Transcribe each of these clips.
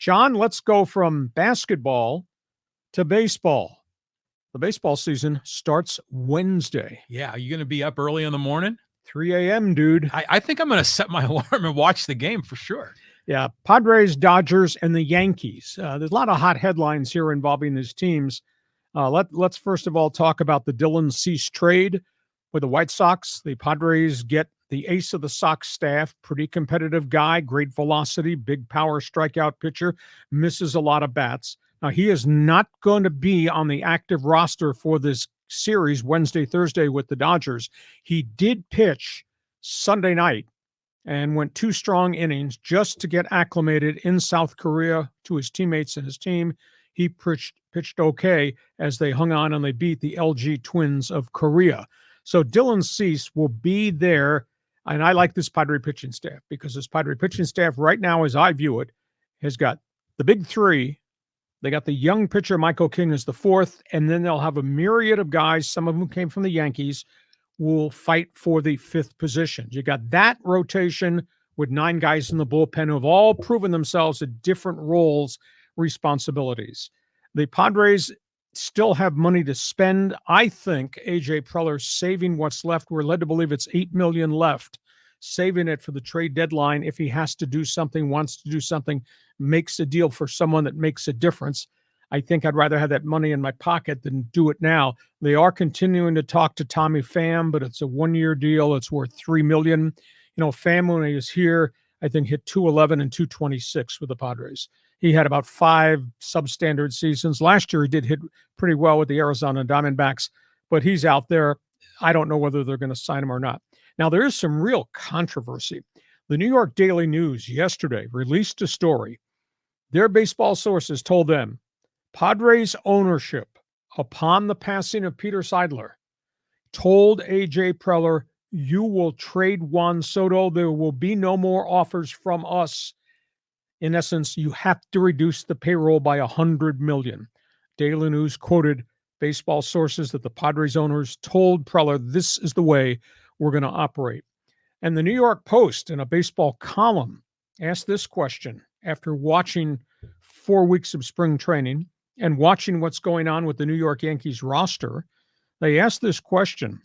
John, let's go from basketball to baseball. The baseball season starts Wednesday. Yeah, are you going to be up early in the morning? 3 a.m., dude. I think I'm going to set my alarm and watch the game for sure. Yeah, Padres, Dodgers, and the Yankees. There's a lot of hot headlines here involving these teams. Let's first of all talk about the Dylan Cease trade with the White Sox. The Padres get the ace of the Sox staff, pretty competitive guy, great velocity, big power strikeout pitcher, misses a lot of bats. Now, he is not going to be on the active roster for this series Wednesday, Thursday with the Dodgers. He did pitch Sunday night and went 2 strong innings just to get acclimated in South Korea to his teammates and his team. He pitched okay as they hung on and they beat the LG Twins of Korea. So Dylan Cease will be there, and I like this Padre pitching staff because this Padre pitching staff right now, as I view it, has got the big three. They got the young pitcher, Michael King, as the fourth, and then they'll have a myriad of guys, some of them came from the Yankees, will fight for the fifth position. You got that rotation with 9 guys in the bullpen who have all proven themselves at different roles, responsibilities. The Padres still have money to spend. I think A.J. Preller saving what's left. We're led to believe it's $8 million left, saving it for the trade deadline. If he has to do something, wants to do something, makes a deal for someone that makes a difference. I think I'd rather have that money in my pocket than do it now. They are continuing to talk to Tommy Pham, but it's a 1-year deal. It's worth $3 million. You know, Pham, when he was here, I think hit 211 and 226 with the Padres. He had about 5 substandard seasons. Last year, he did hit pretty well with the Arizona Diamondbacks, but he's out there. I don't know whether they're going to sign him or not. Now, there is some real controversy. The New York Daily News yesterday released a story. Their baseball sources told them Padres ownership, upon the passing of Peter Seidler, told A.J. Preller, you will trade Juan Soto. There will be no more offers from us. In essence, you have to reduce the payroll by $100 million. Daily News quoted baseball sources that the Padres owners told Preller, this is the way we're going to operate. And the New York Post, in a baseball column, asked this question after watching 4 weeks of spring training and watching what's going on with the New York Yankees roster. They asked this question: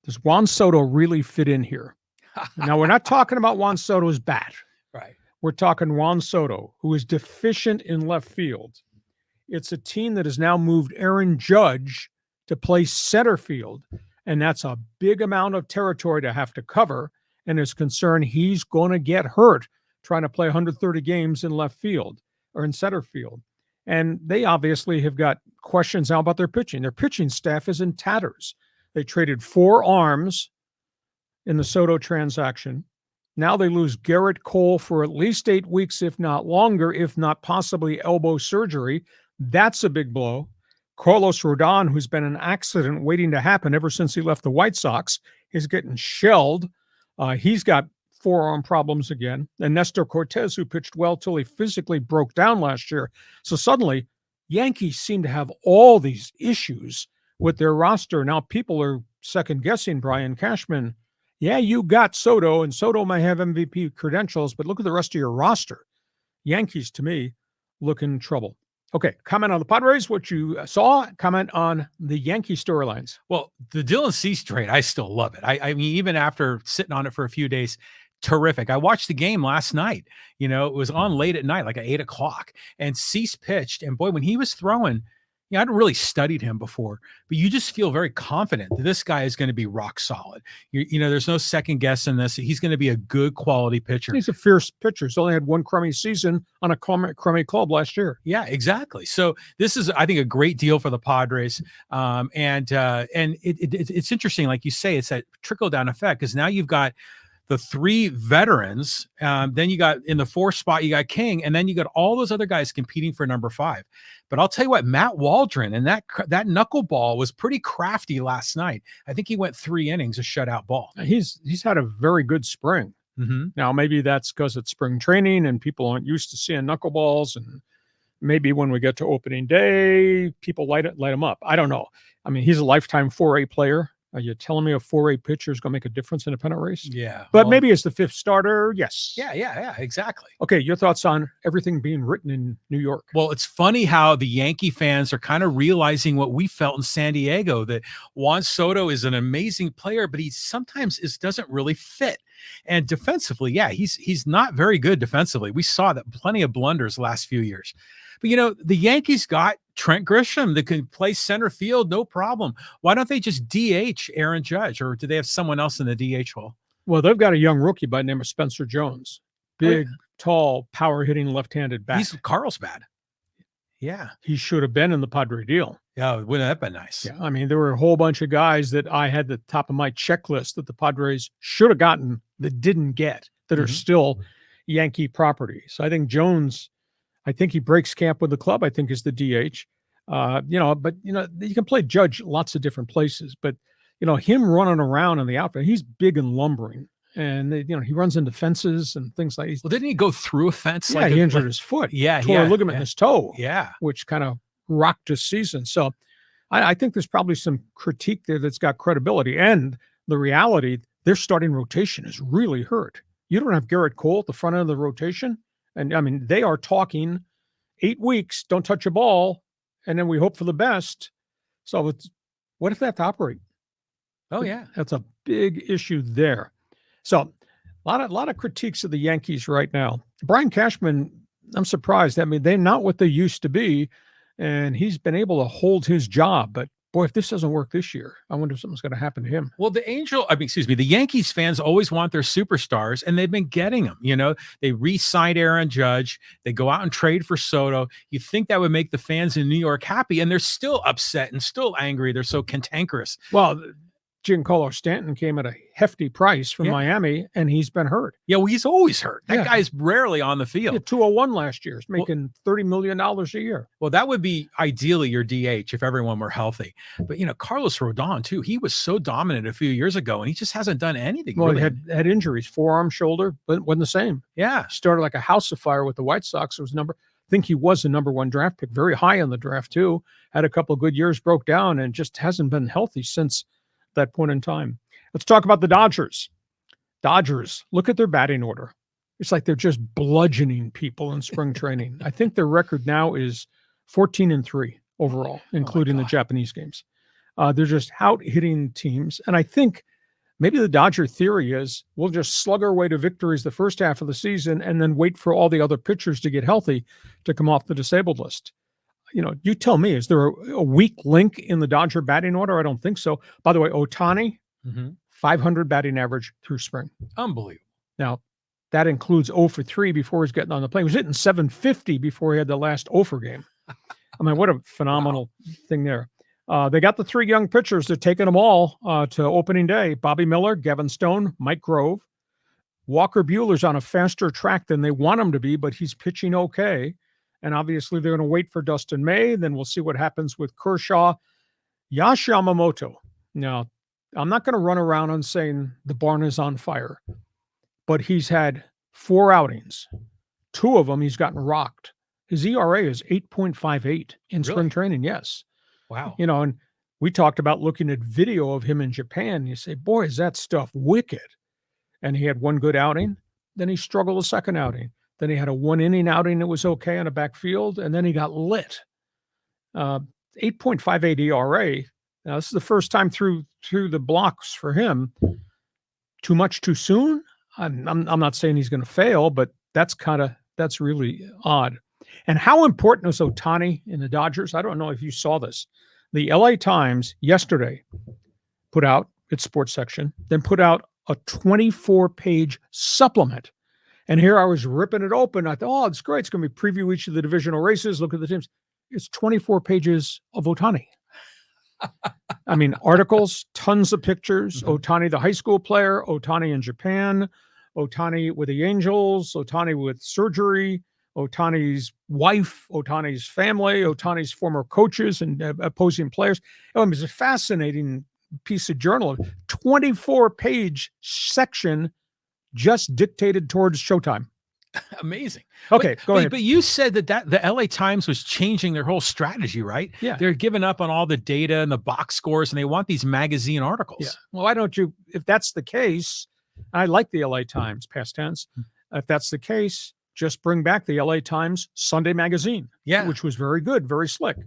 does Juan Soto really fit in here? Now, we're not talking about Juan Soto's bat. Right. We're talking Juan Soto, who is deficient in left field. It's a team that has now moved Aaron Judge to play center field, and that's a big amount of territory to have to cover, and is concerned he's going to get hurt trying to play 130 games in left field or in center field. And they obviously have got questions now about their pitching. Their pitching staff is in tatters. They traded 4 arms in the Soto transaction. Now they lose Garrett Cole for at least 8 weeks, if not longer, if not possibly elbow surgery. That's a big blow. Carlos Rodon, who's been an accident waiting to happen ever since he left the White Sox, is getting shelled. He's got forearm problems again. And Nestor Cortez, who pitched well till he physically broke down last year. So suddenly, Yankees seem to have all these issues with their roster. Now people are second-guessing Brian Cashman. Yeah, you got Soto, and Soto may have MVP credentials, but look at the rest of your roster. Yankees, to me, look in trouble. Okay, comment on the Padres, what you saw. Comment on the Yankee storylines. Well, the Dylan Cease trade, I still love it. I mean, even after sitting on it for a few days, terrific. I watched the game last night. You know, it was on late at night, like at 8 o'clock, and Cease pitched. And boy, when he was throwing, I hadn't really studied him before, but you just feel very confident that this guy is going to be rock solid. You know, there's no second guess in this. He's going to be a good quality pitcher. He's a fierce pitcher. He's only had 1 crummy season on a crummy club last year. Yeah, exactly. So this is, I think, a great deal for the Padres. And it's interesting, like you say, it's that trickle down effect, because now you've got the 3 veterans. Then you got in the 4th spot, you got King, and then you got all those other guys competing for number 5. But I'll tell you what, Matt Waldron and that knuckleball was pretty crafty last night. I think he went 3 innings of shutout ball. He's had a very good spring. Mm-hmm. Now, maybe that's because it's spring training and people aren't used to seeing knuckleballs, and maybe when we get to opening day, people light him up. I don't know. I mean, he's a lifetime 4A player. Are you telling me a 4-8 pitcher is going to make a difference in a pennant race? Yeah. But maybe as the 5th starter, yes. Yeah, exactly. Okay, your thoughts on everything being written in New York? Well, it's funny how the Yankee fans are kind of realizing what we felt in San Diego, that Juan Soto is an amazing player, but he sometimes doesn't really fit. And defensively, yeah, he's not very good defensively. We saw that plenty of blunders last few years. But the Yankees got Trent Grisham that can play center field, no problem. Why don't they just DH Aaron Judge, or do they have someone else in the DH hole? Well, they've got a young rookie by the name of Spencer Jones. Big, tall, power-hitting left-handed bat. He's Carlsbad. Yeah. He should have been in the Padre deal. Yeah, wouldn't that been nice? Yeah, I mean, there were a whole bunch of guys that I had at the top of my checklist that the Padres should have gotten that didn't get, that are still Yankee property. So I think Jones, I think he breaks camp with the club, I think is the DH. But you can play Judge lots of different places, but him running around in the outfield, he's big and lumbering. And he runs into fences and things like that. Well, didn't he go through a fence? Yeah, he injured his foot. Yeah, tore a ligament in his toe. Yeah, which kind of rocked his season. So I think there's probably some critique there that's got credibility. And the reality, their starting rotation is really hurt. You don't have Garrett Cole at the front end of the rotation. And I mean, they are talking 8 weeks, don't touch a ball, and then we hope for the best. So what if they have to operate? Oh, yeah. That's a big issue there. So a lot of critiques of the Yankees right now. Brian Cashman, I'm surprised. I mean, they're not what they used to be, and he's been able to hold his job. But boy, if this doesn't work this year, I wonder if something's going to happen to him. Well, the Yankees fans always want their superstars, and they've been getting them. They re-signed Aaron Judge. They go out and trade for Soto. You think that would make the fans in New York happy, and they're still upset and still angry. They're so cantankerous. Well, Giancarlo Stanton came at a hefty price from Miami, and he's been hurt. Yeah, well, he's always hurt. That guy's rarely on the field. Yeah, 201 last year. He's making $30 million a year. Well, that would be ideally your DH if everyone were healthy. But, Carlos Rodon, too, he was so dominant a few years ago, and he just hasn't done anything. Well, really. he had injuries, forearm, shoulder, but wasn't the same. Yeah. Started like a house of fire with the White Sox. I think he was the number 1 draft pick, very high in the draft, too. Had a couple of good years, broke down, and just hasn't been healthy since that point in time. Let's talk about the Dodgers. Look at their batting order. It's like they're just bludgeoning people in spring training. I think their record now is 14-3 overall, including the Japanese games. They're just out hitting teams. And I think maybe the Dodger theory is we'll just slug our way to victories the first half of the season and then wait for all the other pitchers to get healthy to come off the disabled list. You tell me, is there a weak link in the Dodger batting order? I don't think so. By the way, Ohtani, 500 batting average through spring. Unbelievable. Now, that includes 0 for 3 before he's getting on the plane. He was hitting 750 before he had the last 0 for game. I mean, what a phenomenal thing there. They got the 3 young pitchers. They're taking them all to opening day. Bobby Miller, Gavin Stone, Mike Grove. Walker Buehler's on a faster track than they want him to be, but he's pitching okay. And obviously, they're going to wait for Dustin May. Then we'll see what happens with Kershaw. Yoshi Yamamoto. Now, I'm not going to run around on saying the barn is on fire, but he's had 4 outings. 2 of them, he's gotten rocked. His ERA is 8.58 in spring training. Yes. Wow. And we talked about looking at video of him in Japan. You say, boy, is that stuff wicked. And he had 1 good outing. Then he struggled a second outing. Then he had a 1-inning outing that was okay on a backfield, and then he got lit. 8.58 ERA. Now, this is the first time through the blocks for him. Too much too soon? I'm not saying he's going to fail, but that's really odd. And how important was Ohtani in the Dodgers? I don't know if you saw this. The LA Times yesterday put out its sports section, then put out a 24-page supplement. And here I was ripping it open. I thought, it's great. It's going to be preview each of the divisional races. Look at the teams. It's 24 pages of Ohtani. I mean, articles, tons of pictures. Ohtani, the high school player, Ohtani in Japan, Ohtani with the Angels, Ohtani with surgery, Ohtani's wife, Ohtani's family, Ohtani's former coaches and opposing players. It was a fascinating piece of journalism. 24-page section just dictated towards Showtime. Amazing. Okay, go ahead. But you said that the LA Times was changing their whole strategy, right? Yeah. They're giving up on all the data and the box scores, and they want these magazine Yeah. articles. Well, why don't you, if that's the case, I like the LA Times, past tense. If that's the case, just bring back the LA Times Sunday magazine, Yeah. which was very good, very slick,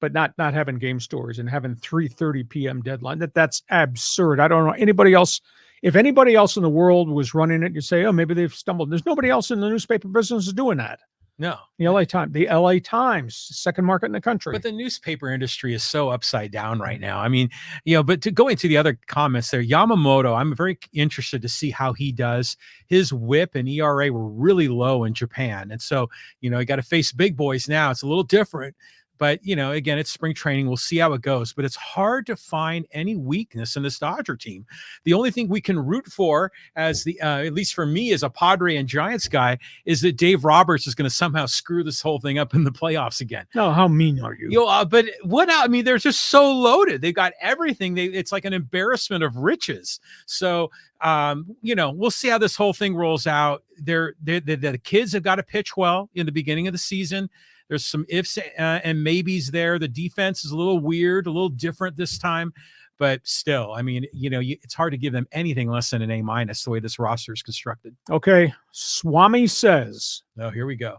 but not having game stories and having 3:30 p.m. deadline. That's absurd. I don't know anybody else. If anybody else in the world was running it, you say, oh, maybe they've stumbled. There's nobody else in the newspaper business is doing that. No. The LA Times, second market in the country. But the newspaper industry is so upside down right now. I mean, but to go into the other comments there, Yamamoto, I'm very interested to see how he does. His whip and ERA were really low in Japan. And so, you got to face big boys now. It's a little different. But, again, it's spring training. We'll see how it goes. But it's hard to find any weakness in this Dodger team. The only thing we can root for, as at least for me as a Padre and Giants guy, is that Dave Roberts is going to somehow screw this whole thing up in the playoffs again. No, how mean are you? But what? I mean, they're just so loaded. They've got everything. It's like an embarrassment of riches. So, we'll see how this whole thing rolls out. The kids have got to pitch well in the beginning of the season. There's some ifs and maybes there. The defense is a little weird, a little different this time, but still, I mean, it's hard to give them anything less than an A- the way this roster is constructed. Okay. Swami says. Oh, here we go.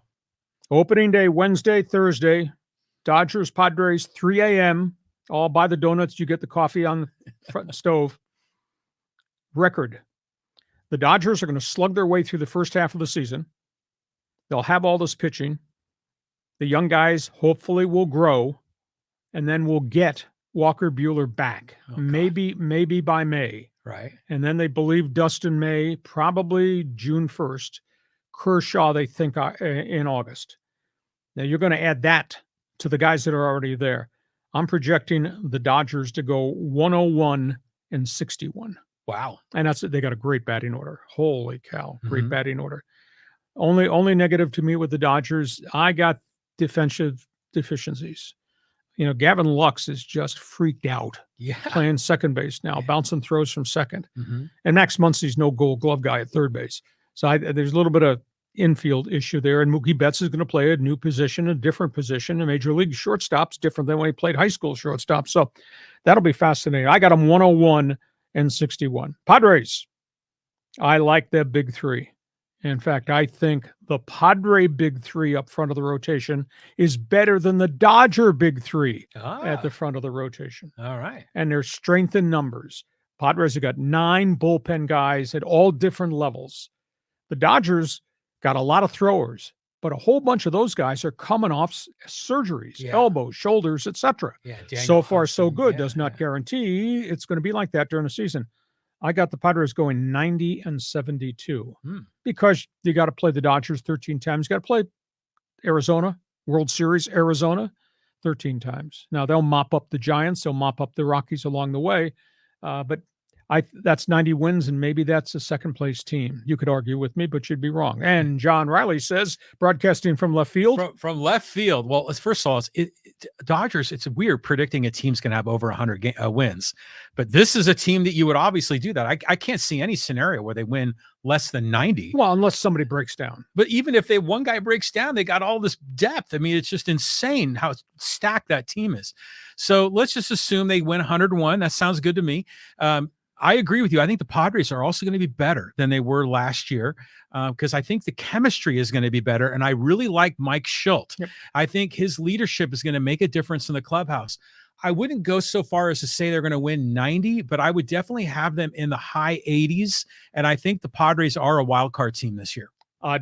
Opening day, Wednesday, Thursday, Dodgers, Padres, 3 a.m. All buy the donuts. You get the coffee on the front stove. Record. The Dodgers are going to slug their way through the first half of the season. They'll have all this pitching. The young guys hopefully will grow, and then we'll get Walker Buehler back. Maybe by May. Right. And then they believe Dustin May, probably June 1st. Kershaw, they think in August. Now you're going to add that to the guys that are already there. I'm projecting the Dodgers to go 101-61. Wow. And they got a great batting order. Holy cow. Great batting order. Only negative to me with the Dodgers, I got defensive deficiencies. Gavin Lux is just freaked out. Yeah. Playing second base now, bouncing throws from second. Mm-hmm. And Max Muncy's no Gold Glove guy at third base. So there's a little bit of infield issue there. And Mookie Betts is going to play a new position, a different position. A major league shortstop's different than when he played high school shortstop. So that'll be fascinating. I got them 101-61. Padres, I like their big three. In fact, I think the Padre big three up front of the rotation is better than the Dodger big three at the front of the rotation. All right. And their strength in numbers. Padres have got 9 bullpen guys at all different levels. The Dodgers got a lot of throwers, but a whole bunch of those guys are coming off surgeries, elbows, shoulders, etc. Yeah, so far, so good. Does not guarantee it's going to be like that during the season. I got the Padres going 90-72 because you got to play the Dodgers 13 times. You got to play Arizona, World Series, Arizona 13 times. Now they'll mop up the Giants. They'll mop up the Rockies along the way. But that's 90 wins, and maybe that's a second place team. You could argue with me, but you'd be wrong. And John Riley says, broadcasting from left field. From left field. Well, first of all, Dodgers, it's weird predicting a team's going to have over 100 wins. But this is a team that you would obviously do that. I can't see any scenario where they win less than 90. Well, unless somebody breaks down. But even if one guy breaks down, they got all this depth. I mean, it's just insane how stacked that team is. So let's just assume they win 101. That sounds good to me. I agree with you. I think the Padres are also going to be better than they were last year because I think the chemistry is going to be better. And I really like Mike Schilt. Yep. I think his leadership is going to make a difference in the clubhouse. I wouldn't go so far as to say they're going to win 90, but I would definitely have them in the high 80s. And I think the Padres are a wild card team this year.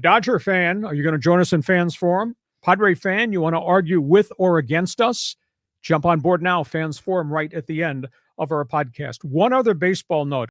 Dodger fan, are you going to join us in Fans Forum? Padre fan, you want to argue with or against us? Jump on board now, Fans Forum, right at the end of our podcast. One other baseball note.